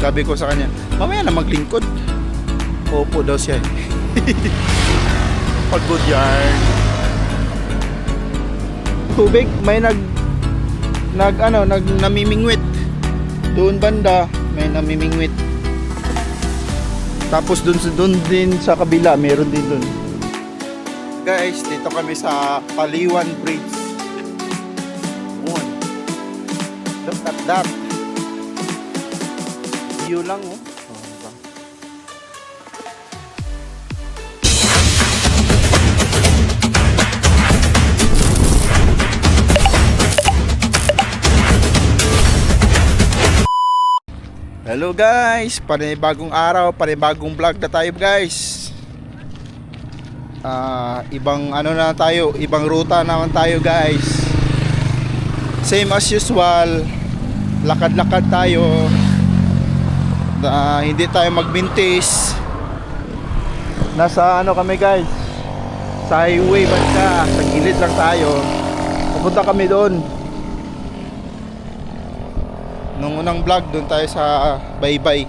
Sabi ko sa kanya, mamaya na maglingkod. Opo daw siya. Pagod yan. Tubig, may namimingwit. Doon banda, may namimingwit. Tapos doon din sa kabila, meron din doon. Guys, dito kami sa Paliwan Bridge. Look at that. View lang, oh. Hello guys, panibagong araw, panibagong vlog na tayo guys. Ibang ano na tayo, ibang ruta naman tayo guys. Same as usual, lakad-lakad tayo. Hindi tayo magbintis. Nasa ano kami guys, sa highway banda, sa gilid lang tayo. Pupunta kami doon. Nung unang vlog, doon tayo sa Baybay.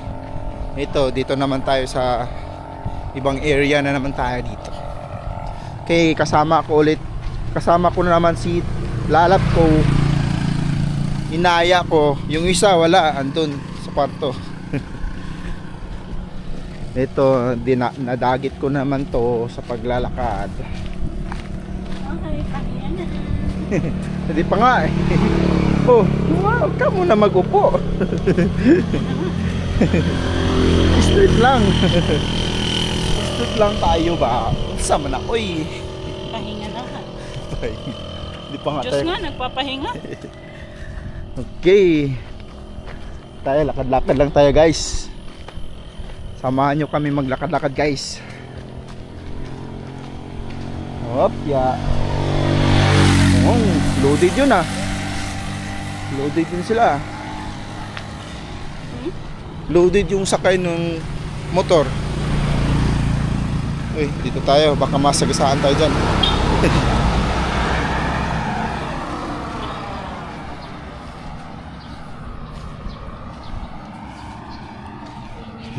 Dito naman tayo sa ibang area na naman tayo dito. Okay, kasama ko ulit. Kasama ko na naman si Lalap ko. Inaya ko. Yung isa wala, andun sa kwarto. Ito, nadagit ko naman to sa paglalakad. Okay, pahinga na. Hindi pa nga eh. Oh, huwag ka muna mag-upo. Straight lang. Straight lang tayo ba? Sama na, oy. Pahinga na ka. Hindi pa nga Diyos tayo. nga, nagpapahinga. Okay. Tayo, lakad-lakad lang tayo guys. Samahan nyo kami maglakad-lakad guys. Hop, ya. Oh, loaded yun ah. Loaded din sila. Loaded yung sakay ng motor. Uy, dito tayo. Baka masagasaan tayo dyan.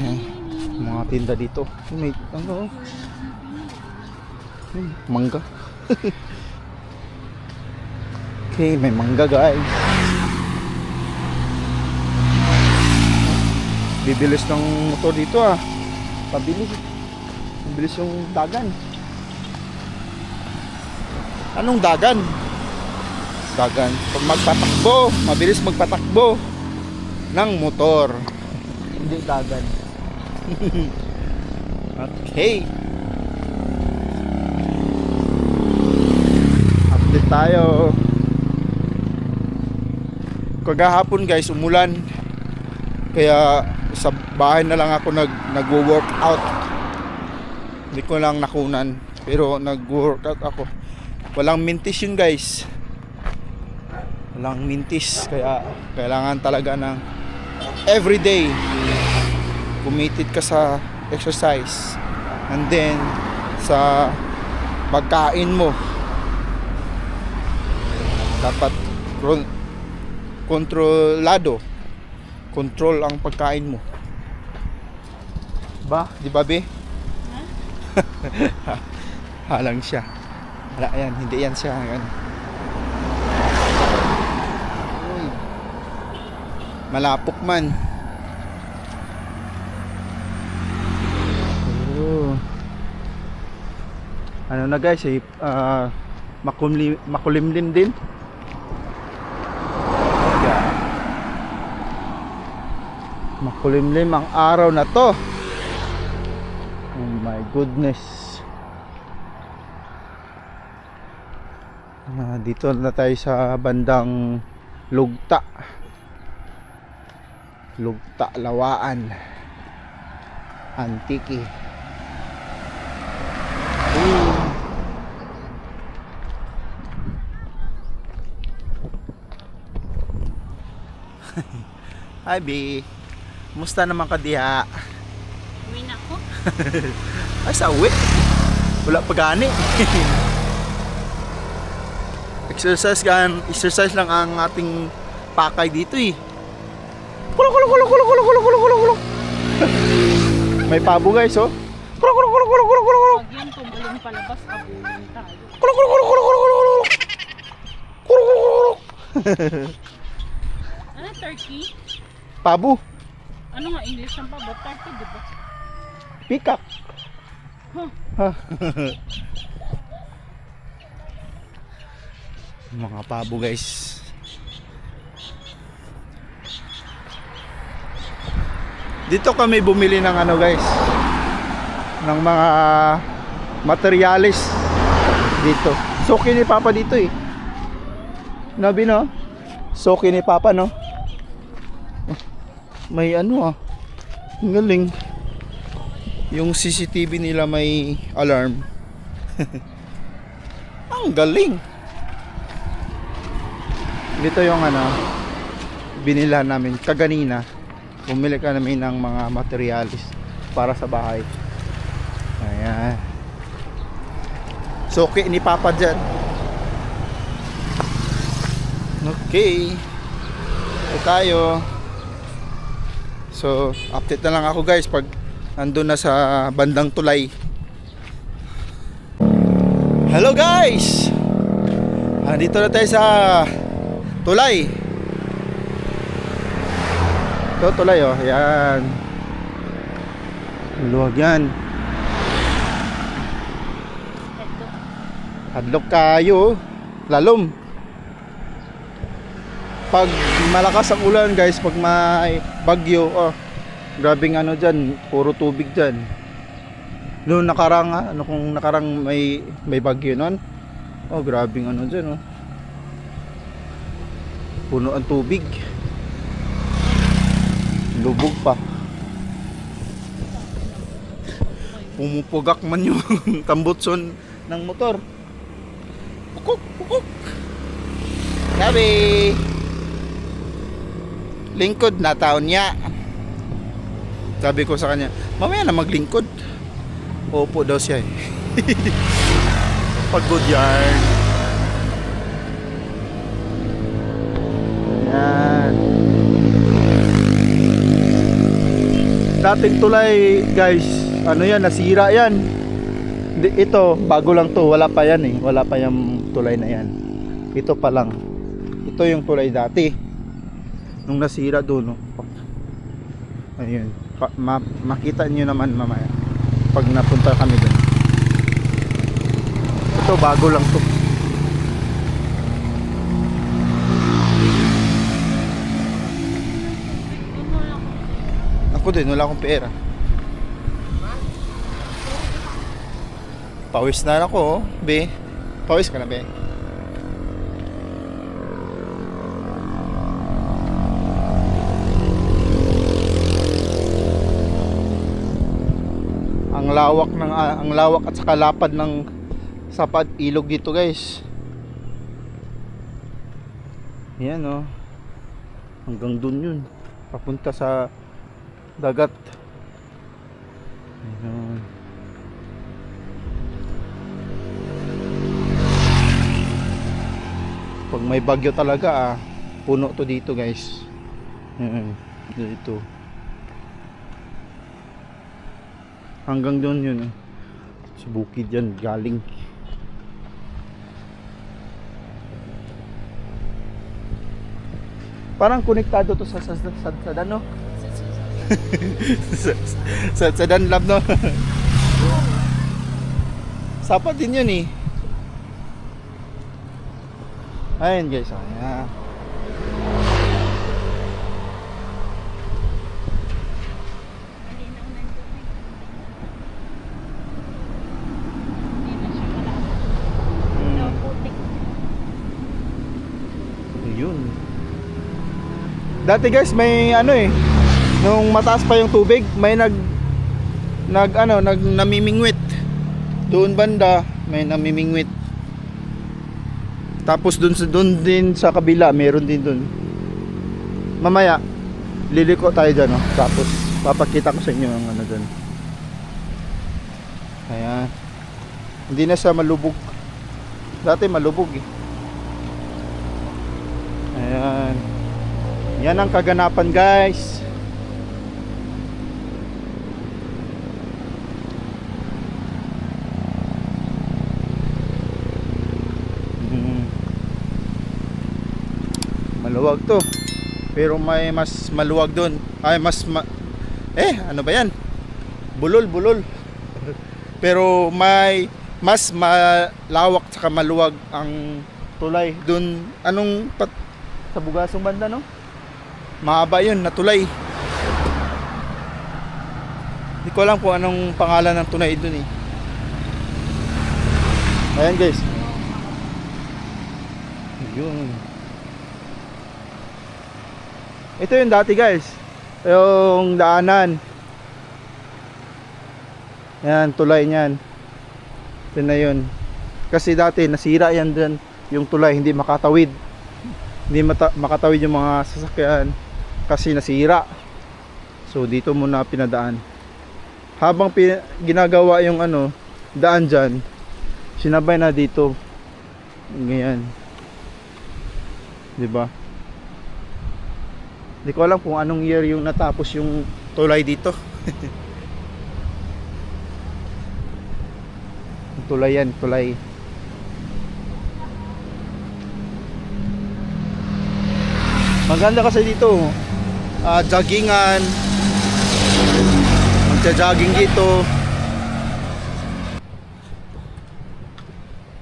Yan. Mga tinda dito. May ano? Mangga. Okay, may mangga guys. Bibilis ng motor dito ah. Pabilis. Bibilis yung dagan. Anong dagan? Dagan. Pag magpatakbo, mabilis magpatakbo ng motor. Hindi dagan. Okay. Update tayo. Kagahapon guys, umulan. Kaya sa bahay na lang ako nagwo-workout. Hindi ko lang nakunan, pero nagwo-workout ako. Walang mintis yun guys. Walang mintis, kaya kailangan talaga ng everyday committed ka sa exercise, and then sa pagkain mo dapat kontrolado. Control ang pagkain mo. Ba? Di ba, be? Halang siya. Hala, ayan. Hindi yan siya. Ayan. Malapok man. Oh. Ano na guys, makulimlim din. Makulimlim ang araw na to. Oh my goodness. Dito na tayo sa bandang Lugta. Lugta, Lawaan, Antique. Hi B. Musta naman ka diha? Uwi na ako. Ay, sa uwi? Wala pa gani. Exercise lang ang ating pakay dito eh. Kulok, kulok, kulok, kulok, kulok, kulok, kulok, kulok, kulok. May pabo guys, oh. Kulok, kulok, kulok, kulok, kulok, kulok, kulok. Pag yan tumalon palabas, kabulong tayo. Kulok, kulok, kulok, kulok, kulok, kulok, kulok. Kulok, kulok, kulok, kulok. Ano, turkey? Pabo. Ano nga English ang pabo? Turkey, di ba? Peacock. Huh. Ha. Mga pabo guys. Dito kami bumili ng ano guys, ng mga materialis dito. Soki ni Papa dito eh. Nabi no? Soki ni Papa no? May ano ah. Ang galing. Yung CCTV nila may alarm. Ang galing. Dito yung ano, binila namin kaganina. Bumili ka namin ng mga materialis para sa bahay. Ayan. Soki ni Papa dyan. Okay. Ito tayo. So, update na lang ako guys pag andun na sa bandang tulay. Hello guys! Andito na tayo sa tulay. Ito tulay oh, ayan. Luwag yan. Hadlok kayo. Lalom. Pag malakas ang ulan guys, pag may bagyo, oh, grabing ano dyan, puro tubig dyan. Noong nakarang, ano kung nakarang may bagyo nun, oh grabing ano dyan oh. Puno ang tubig. Lubog pa. Pumupugak man yung tambutson ng motor. Pukuk, pukuk. Sabi lingkod na taon niya. Sabi ko sa kanya, mamaya na maglingkod. Opo daw siya eh. Pagod yan. Ayan. Dating tulay guys, ano yan, nasira yan. Ito, bago lang to, wala pa yan eh. Wala pa yung tulay na yan. Ito pa lang. Ito yung tulay dati. Nung nasira doon, oh. Ayun. Makita nyo naman mamaya pag napunta kami doon. Ito bago lang to. Ako din, wala akong pera. Pawis na ako, oh. Be. Pawis ka na, be. Ang lawak at saka lapad ng sapat ilog dito, guys. Yan oh. Hanggang dun yun. Papunta sa dagat. Ayun. Pag may bagyo talaga puno to dito, guys. Ayun. Dito. Hanggang doon yun sa bukid yan galing. Parang konektado to sa Danlab, sa Danlab, no? Sapat din yun eh. Ayun guys, ayan. Dati guys may ano eh, nung mataas pa yung tubig, may namimingwit. Doon banda may namimingwit. Tapos doon din sa kabila, meron din doon. Mamaya liliko tayo diyan, oh. Tapos papakita ko sa inyo ang ano doon. Ayan. Hindi na siya malubog. Dati malubog eh. Ayan. Yan ang kaganapan, guys. Maluwag to. Pero may mas maluwag doon. Ay, ano ba yan? Bulol. Pero may mas malawak saka maluwag ang tulay doon. Sa Bugasong banda, no? Mahaba yun na tulay. Hindi ko alam kung anong pangalan ng tulay doon eh. Ayan, guys. Yun. Ito yung dati, guys. Yung daanan. Yan, tulay niyan. Ito na yun. Kasi dati nasira yan dyan. Yung tulay hindi makatawid. Hindi makatawid yung mga sasakyan kasi nasira. So dito muna pinadaan. Habang ginagawa yung daan dyan, sinabay na dito. Ganyan. Diba? Hindi ko alam kung anong year yung natapos yung tulay dito. Tulay yan, tulay. Maganda kasi dito. Joggingan. Magja-jogging dito.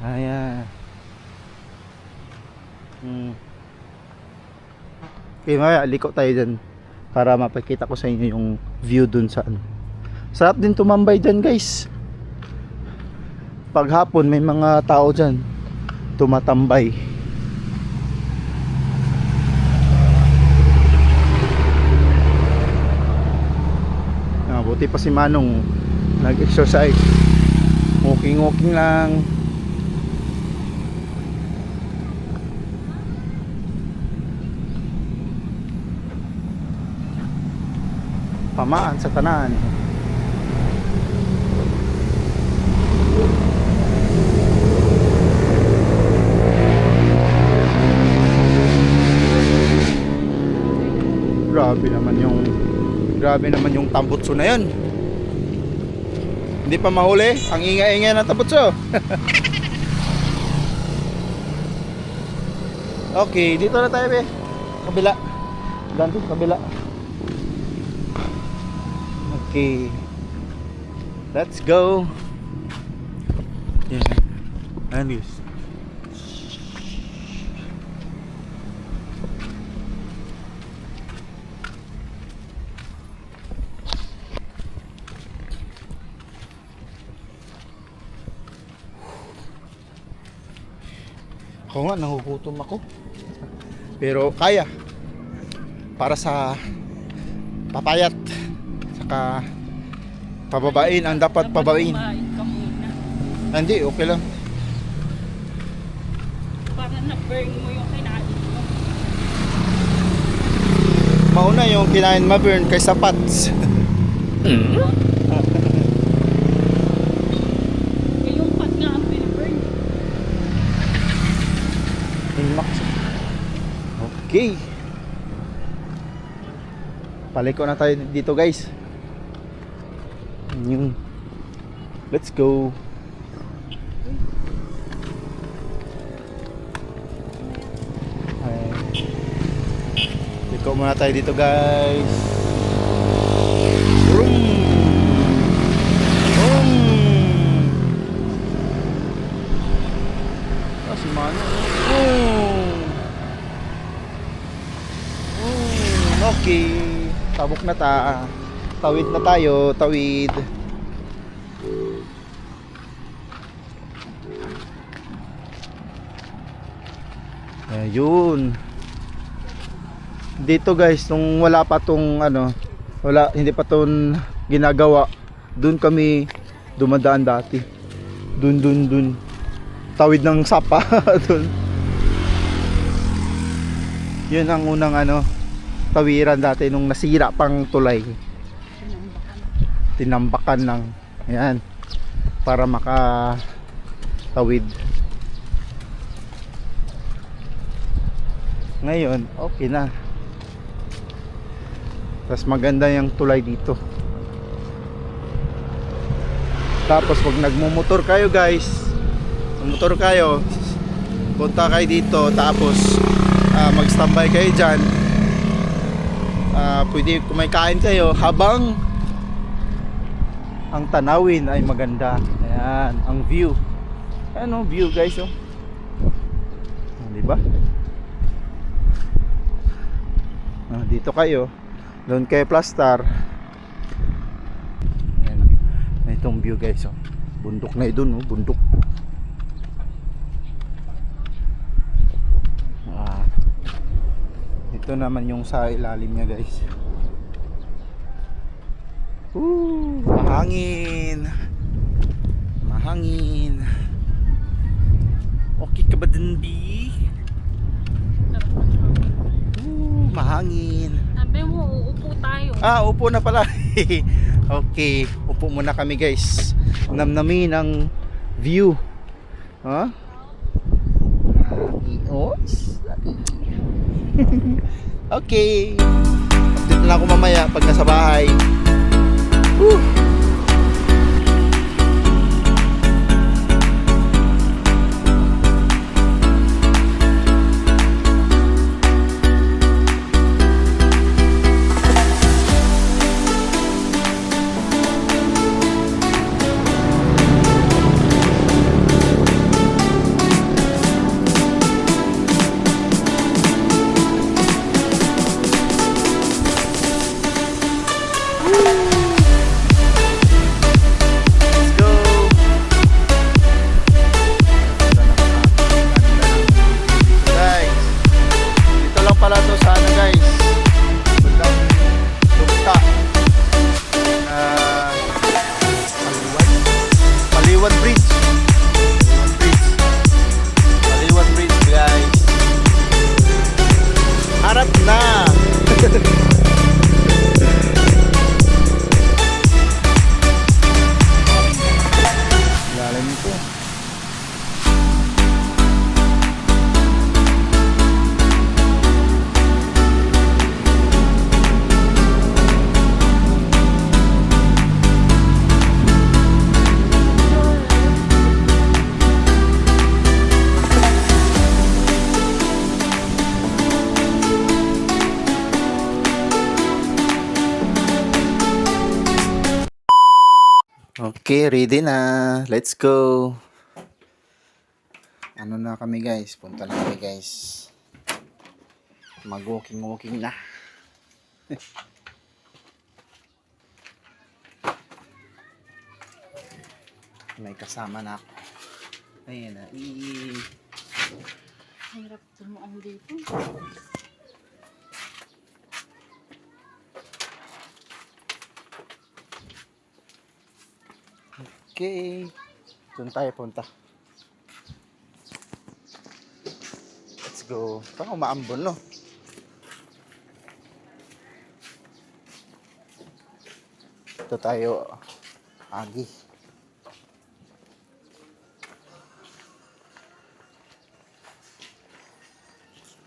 Ayan. Okay, maya liko tayo dyan para mapakita ko sa inyo yung view dun sa Sarap din tumambay dyan, guys. Paghapon may mga tao dyan tumatambay. Buti pa si Manong nag-exercise. Walking lang. Pamaan sa tanan. Grabe naman yung tambutso na yun. Hindi pa mahuli. Ang ingay-ingay ng tambutso. Okay, dito na tayo, be. Kabila. Dante, kabila. Okay. Let's go. Yeah. Anyways. Ako nga, nahugutom ako. Pero kaya. Para sa papayat. Saka pababain ang dapat pababain. Kumain ka muna. Hindi, okay lang. Para na-burn mo yung kinain mo. Mauna yung kinain ma-burn kaysa pats. Yung pat nga ang pinaburn. Okay. Paliko na tayo dito, guys. Yun. Let's go. Liko muna tayo dito, guys. Vroom. Vroom. Si Mano. Okay. Tabok na ta. Tawid na tayo. Tawid. Ayun. Dito, guys, nung wala pa tong hindi pa tong ginagawa, dun kami dumadaan dati. Dun. Tawid ng sapa. Dun. Yun ang unang tawiran dati nung nasira pang tulay. Tinambakan ng ayan para makatawid. Ngayon okay na. Tas maganda yung tulay dito. Tapos pag nagmumotor kayo guys, motor kayo, punta kayo dito, tapos mag-standby kayo dyan. Pwede kumakain kayo habang ang tanawin ay maganda. Ayan, ang view. Ano view guys, oh. Di ba? Dito kayo, doon kayo Plastar. Ayan, itong view guys, oh. Bundok na doon, oh, bundok. Ito naman yung sa ilalim niya guys. Mahangin. Mahangin. Okay ka ba dun, B? Mahangin. Sabi mo, uupo tayo. Upo na pala. Okay, upo muna kami guys. Namnamin ang view. Ha? Okay. Update na ako mamaya pag nasa bahay. Woo! Okay, ready na. Let's go. Ano na kami guys? Punta na kami guys. Mag-walking na. May kasama na ako. Ayan na. Hirap tumuang dito. Okay. Doon tayo punta. Let's go. Parang umaambon, no? Ito tayo. Agi.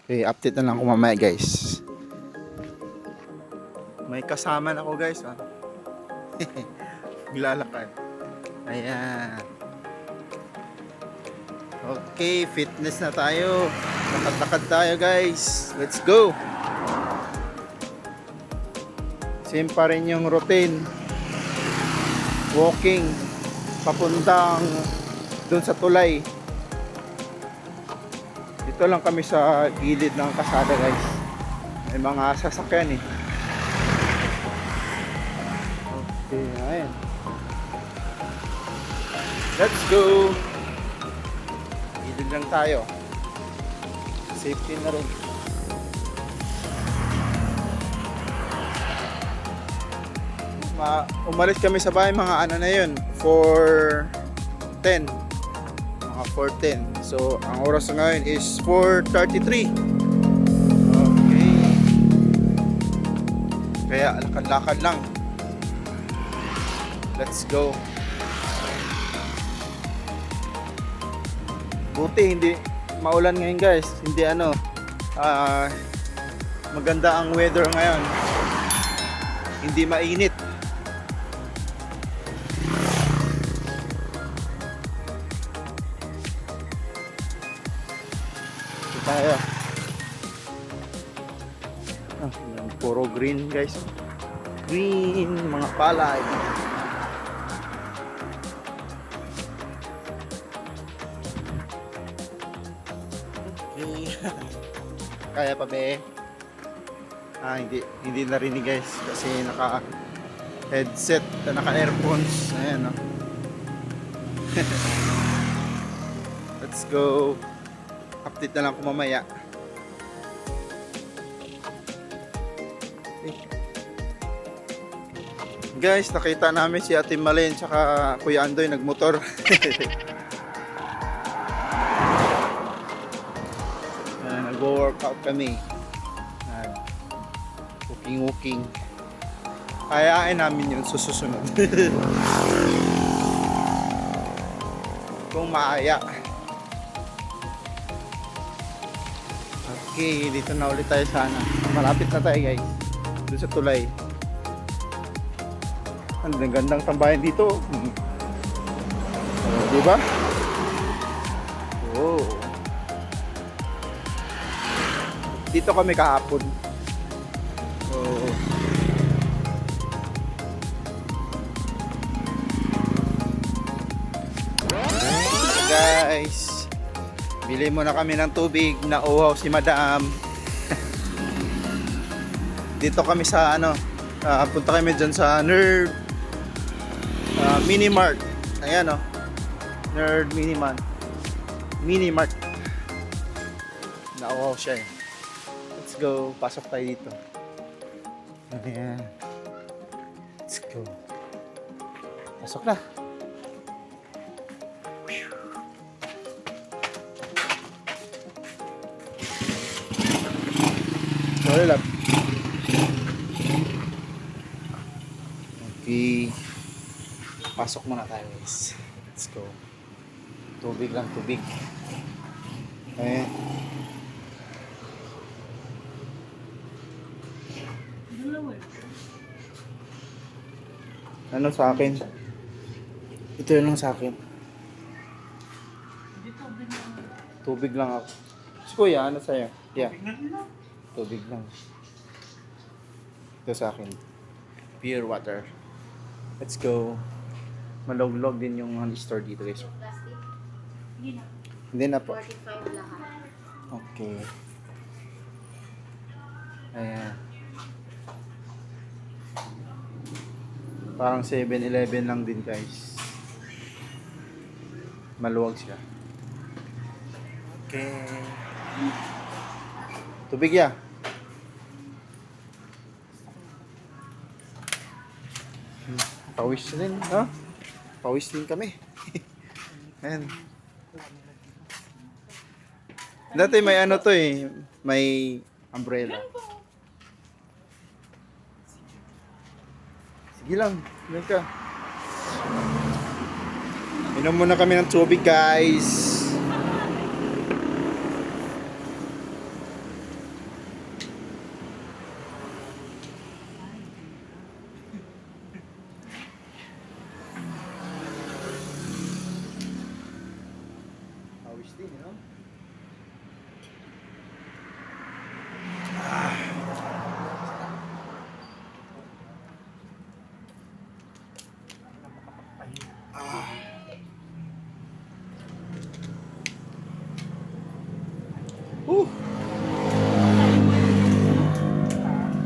Okay, update na lang ako mamaya guys. May kasama na ako guys. Maglalakad. Ayan. Okay, fitness na tayo. Lakad-lakad tayo guys. Let's go. Same pa rin yung routine. Walking. Papuntang dun sa tulay. Dito lang kami sa gilid ng kasada guys. May mga sasakyan eh. Okay, ayan. Let's go. Gilid lang tayo. Safety na rin. Umalis kami sa bahay mga ano na yun 4:10. Mga 4:10. So ang oras ngayon is 4:33. Okay. Kaya lakad-lakad lang. Let's go. Buti hindi maulan ngayon guys. Hindi maganda ang weather ngayon. hindi mainit. Ito tayo. Puro green guys. Green, mga palay. Kaya pa be? Hindi narinig guys kasi naka headset, naka earphones. Ayan, no? Let's go. Update na lang ko mamaya. Guys, nakita namin si Ate Malen tsaka Kuya Andoy nagmotor. Nag-workout kami. Walking. Kayain namin yun susunod. Kung maaya. Okay, dito na ulit tayo sana. Malapit na tayo guys. Doon sa tulay. Ang gandang tambayan dito. Di ba? Oh. Dito kami kahapon. Oh. Guys, bili muna kami ng tubig na uhaw si Madam. Dito kami sa punta kami dyan sa Nerd Minimart. Ayan o. Nerd Minimart. Nauhaw siya eh. Let's go. Pasok tayo dito. Ayan. Let's go. Pasok na. Sorry lang. Okay. Pasok muna tayo guys. Let's go. Tubig lang, tubig. Ayan. Ano sa akin? Ito yun lang sa akin. Tubig lang ako. Si Kuya, ano sa'yo? Yeah. Tubig lang. Ito sa akin. Pure water. Let's go. Malog-log din yung store dito guys. Plastic? Hindi na po. 45 lahat. Okay. Ayan. Parang 7-Eleven lang din guys. Maluwag siya. Okay. Tubig ya. Pawis din, ha? Pawis din kami. Ayan. Dati may ano to eh, may umbrella. Sige lang, yan ka. Inom muna kami ng tubig guys. Pawis din, no?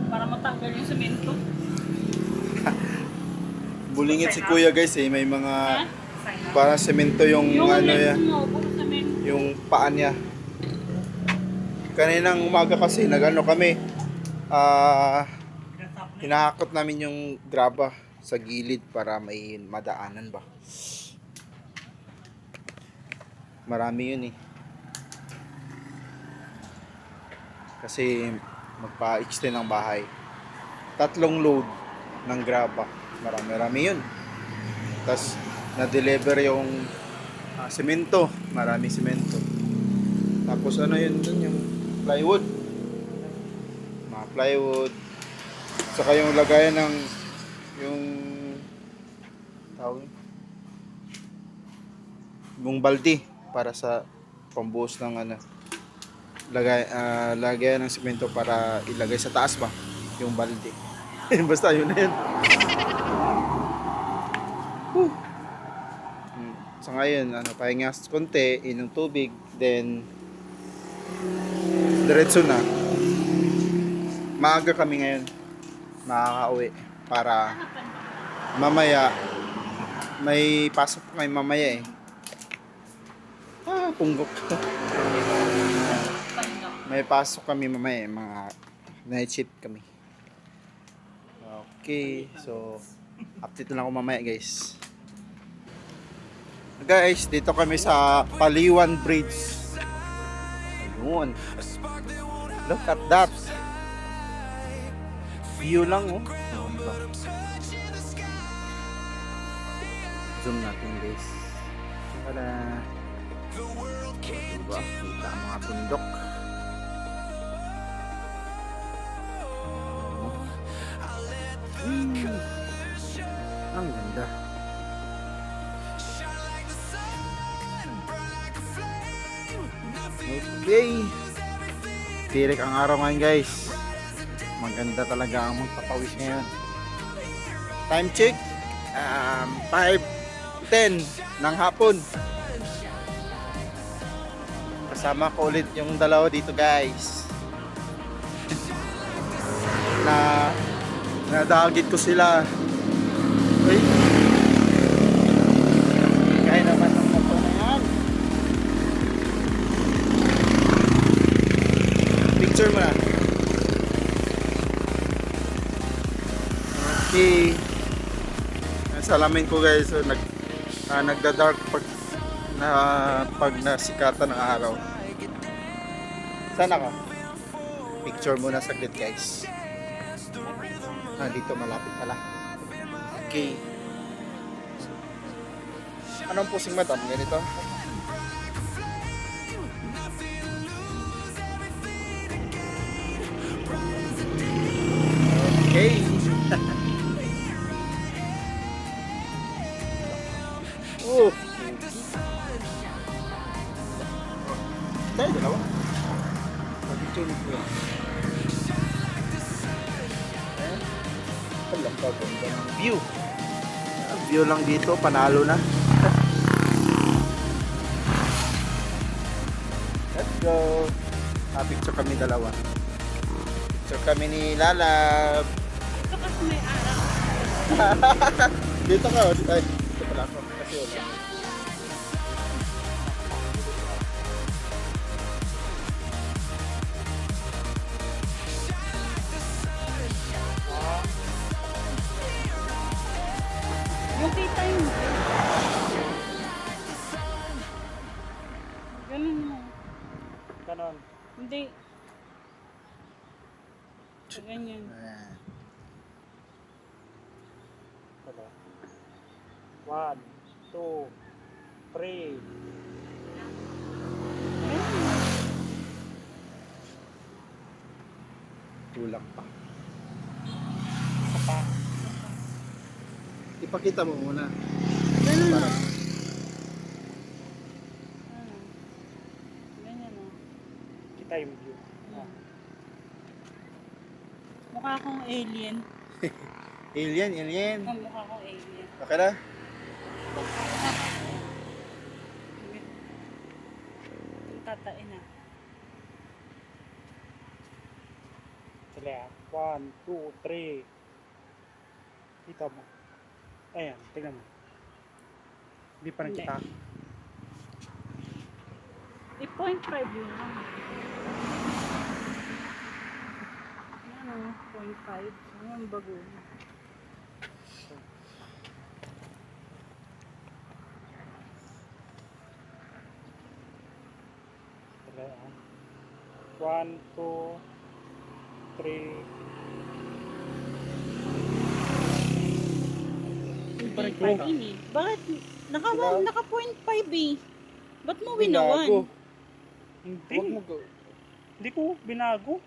Para matanggal yung semento. Bulingit si Kuya guys eh, may mga para semento yung ano yan, semento. yung paa niya. Kaninang umaga kasi nagano kami, hinahakot namin yung graba sa gilid para may madaanan ba. Marami yun eh. Kasi magpa-extend ang bahay. 3 load ng graba. Marami yun. Tapos na-deliver yung semento. Marami semento. Tapos ano yun dun, yung plywood. Mga plywood. Saka yung lagayan ng yung tawag yung balde para sa pambuhos ng ano lagayan ng simento para ilagay sa taas ba yung balde. Basta yun na yun. Whew. So ngayon ano pahinga konti, inom tubig, then diretso na. Maaga kami ngayon makakauwi para mamaya may pasok pa ngayon mamaya eh. Punggok. May pasok kami mamaya, mga night shift kami. Okay, so update na lang ako mamaya guys. Guys, dito kami sa Paliwan Bridge. Ayun. Look at that. View lang oh. Zoom natin guys. Tada. Diba? Kita ang mga bundok. Ang ganda. Okay. Tirik ang araw ngayon guys. Maganda talaga ang magpapawis ngayon. Time check. 5:10 ng hapon. Kasama ko ulit yung dalawa dito guys. Nadagit ko sila. Uy. Kaya naman ng motor na yan. Picture mo na. Okay. Ang salamin ko guys, so nagda-dark pag nasikatan ng araw. Sana ka? Picture muna saglit guys. Dito malapit pala. Okay. Anong pusing madam? Ganito? Okay. Oh. Tayo dalawa. Pag-picture mo yan. Ganda ng view. View lang dito, panalo na. Let's go. Picture kami dalawa. Picture kami ni Lalab. Ito kasi may araw. Dito ka. Ay, dito pala ako. Kasi wala. Yung kita yun. Ganun mo. Ganon. Hindi. Ganyan. Diba? 1, 2, 3. Kulang pa. Sapa. Ipakita mo muna. Ganun Para mo. Ganyan o. Kita yung view. Mukha akong alien. alien. Mukha akong alien. Okay na? Tatain na. Sila. 1, 2, 3. Kita mo. Ayan, tingnan mo. Hindi pa rin Hindi. kita. 8.5 yun lang. Ano, 0.5. Ano ang bago? Sila. 1, 2, 3. Hindi pa rin kita. Bakit? Naka, Sila- naka 0.5 eh. Ba't mo Binago. winawan? Hindi. Huwag mo go. Hindi ko binago.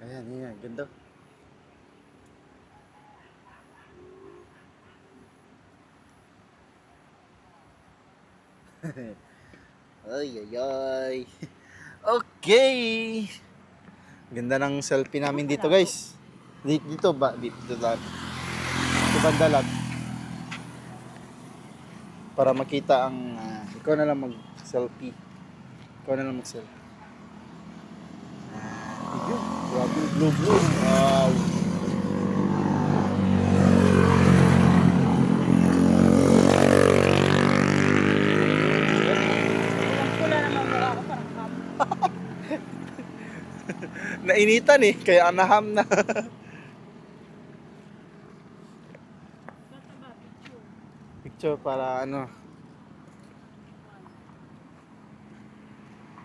Ayan, ayan, ganda. Ay, ay, ay. Okay. Ganda ng selfie namin dito, guys. Dito ba? Dito lang. Dito banda lang. Para makita ang ikaw na lang mag-selfie. Ikaw na lang mag-selfie. Ayun. Grabe, blue. Wow. Kulang-kula naman mukha ko parang ham. Nainitan eh, kaya anaham na. Basta ba, picture? Picture para ano.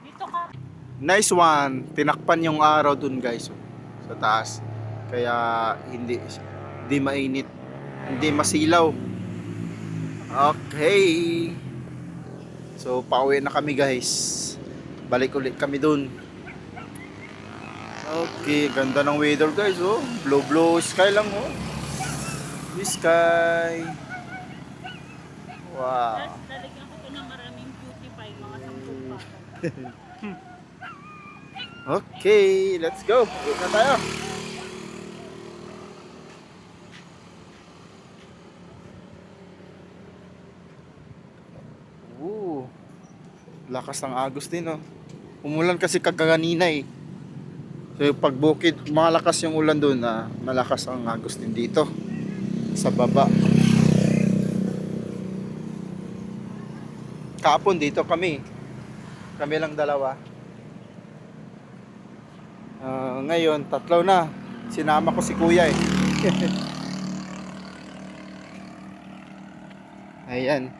Dito ka. Nice one. Tinakpan yung araw dun, guys. Sa taas. Kaya hindi mainit. Hindi masilaw. Okay. So, pauwi na kami, guys. Balik ulit kami dun. Okay, ganda ng weather, guys, oh. Blue sky lang, oh. Blue sky. Wow. Tapos lalagyan ko ito ng maraming beauty pie, mga 10 pa. Okay, let's go. Uwi na tayo. Lakas ng agos din, oh. Umulan kasi kagaganina eh. So pag bukid, malakas yung ulan doon, malakas ang agos din dito sa baba. Kapon dito kami lang dalawa. Ngayon, tatlo na. Sinama ko si kuya eh. Ayan.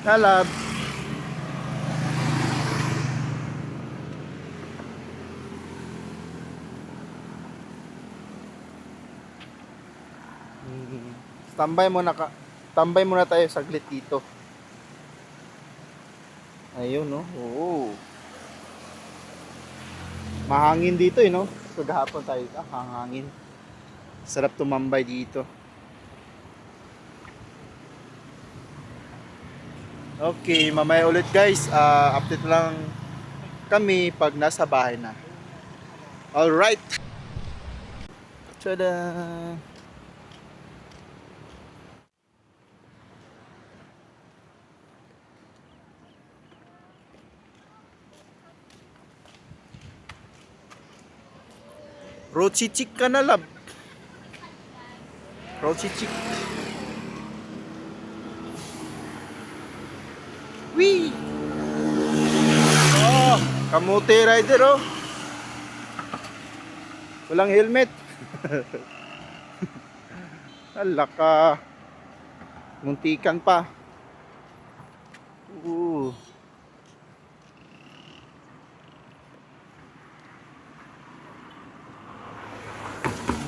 Kalab. Tambay muna tayo saglit dito. Ayun, no. Oo. Mahangin dito, no. Kagahapon tayo, hangin. Sarap tumambay dito. Okay, mamaya ulit, guys. Update lang kami pag nasa bahay na. Alright. Tada! Rochichik ka na, lab. Rochichik. Wee! Oh, kamote rider, oh. Walang helmet. Alaka. Muntikan pa.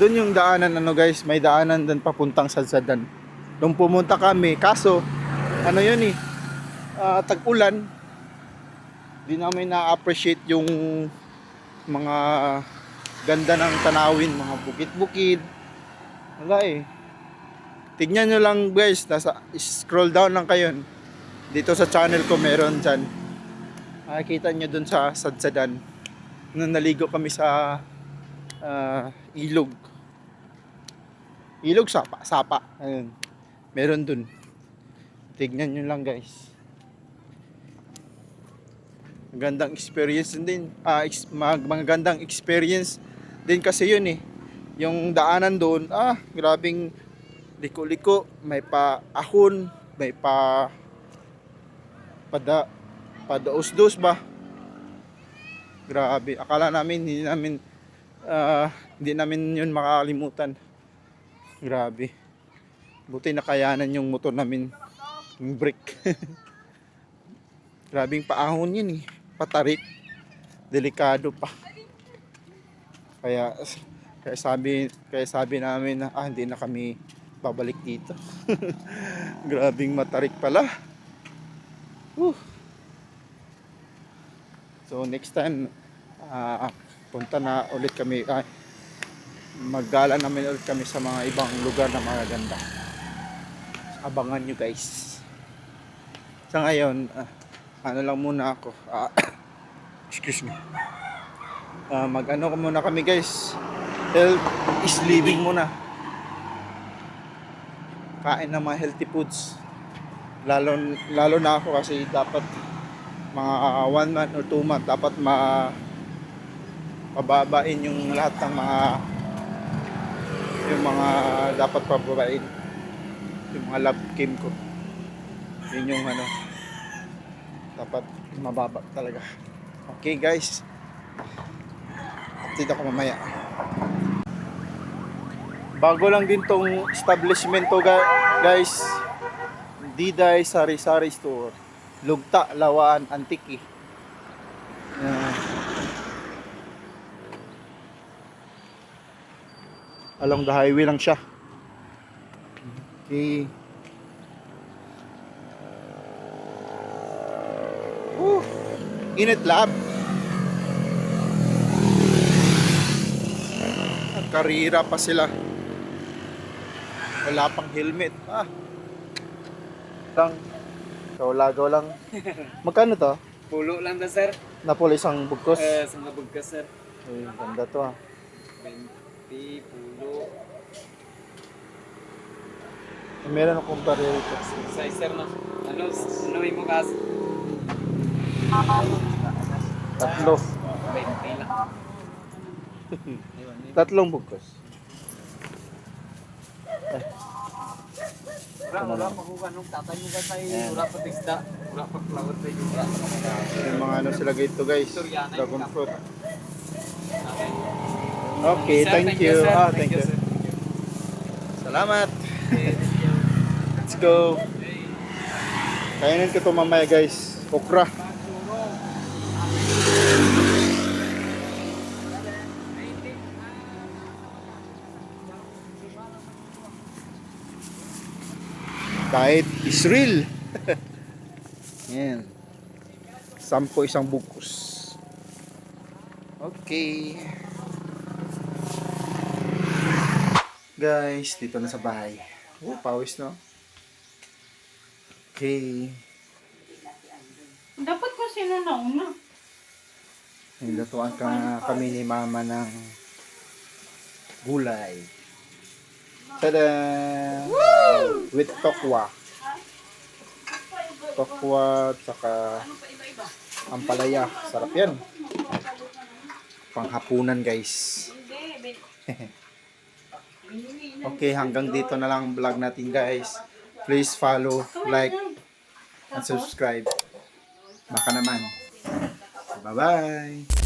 Doon yung daanan, ano, guys, may daanan doon papuntang Sadsadan. Doon pumunta kami, kaso ano yun eh, tag-ulan. Di namin na-appreciate yung mga ganda ng tanawin, mga bukid-bukid. Wala eh. Tignan nyo lang, guys, scroll down lang kayo. Dito sa channel ko meron dyan. Makikita nyo dun sa Sadsadan. Nung naligo kami sa ilog. Ilog, sapa. Ayun. Meron dun. Tignan nyo lang, guys. Magandang experience din. Magandang experience din kasi yun eh. Yung daanan doon, grabing liko-liko. May pa ahon, may pa padaos-dos ba. Grabe. Akala namin hindi namin yun makakalimutan. Grabe. Buti nakayanan yung motor namin. Yung brake. Grabing paahon yun eh. Patarik. Delikado pa. Kaya Kaya sabi namin na hindi na kami babalik dito. Grabing matarik pala. Whew. So next time punta na ulit kami, maggala namin ulit kami sa mga ibang lugar na magaganda. Abangan nyo guys. Sa ngayon, ano lang muna ako. Excuse me. Mag-ano ko muna kami guys. Health is living muna. Kain ng mga healthy foods. Lalo na ako kasi dapat mga 1 month or 2 month dapat pababain yung lahat ng mga dapat pababain. Yung mga lab chem ko. Yun yung dapat mababa talaga. Okay guys. Update ako mamaya. Bago lang din tong establishment to guys. Diday Sari-Sari Store. Lugta, Lawaan, Antique. Along the highway lang siya. Okay. Init lab. Karira pa sila. Wala pang helmet. Kaulagaw lang. Magkano to? Pulo lang na sir. Napol isang bugkos. Sa nabugkas sir. Ay, ganda to 20 pulo. Meron akong baril ito. Size sir na. Ano mo kasi? Tatlo. 20 lang. Tatlong bugkos. Wala makuha nung tatay mo kasi wala pa tisda. Wala pa flower tayo juga. Yung mga sila dito guys. Dragon fruit. Okay, Sir, thank you. sir. Thank you. Sir. Salamat. Let's go. Kainin ko to mamaya guys. Okra. Diet is real. Yan. 10 isang bugkos. Okay. Guys, dito na sa bahay. Pawis no? Okay. Dapat ko sino nauna. Naglutuan kami ni mama ng gulay. Tada! With tokwa. Tokwa at saka ampalaya. Sarap yan. Panghapunan guys. Okay, hanggang dito na lang ang vlog natin guys. Please follow, like, and subscribe. Baka naman. Bye-bye!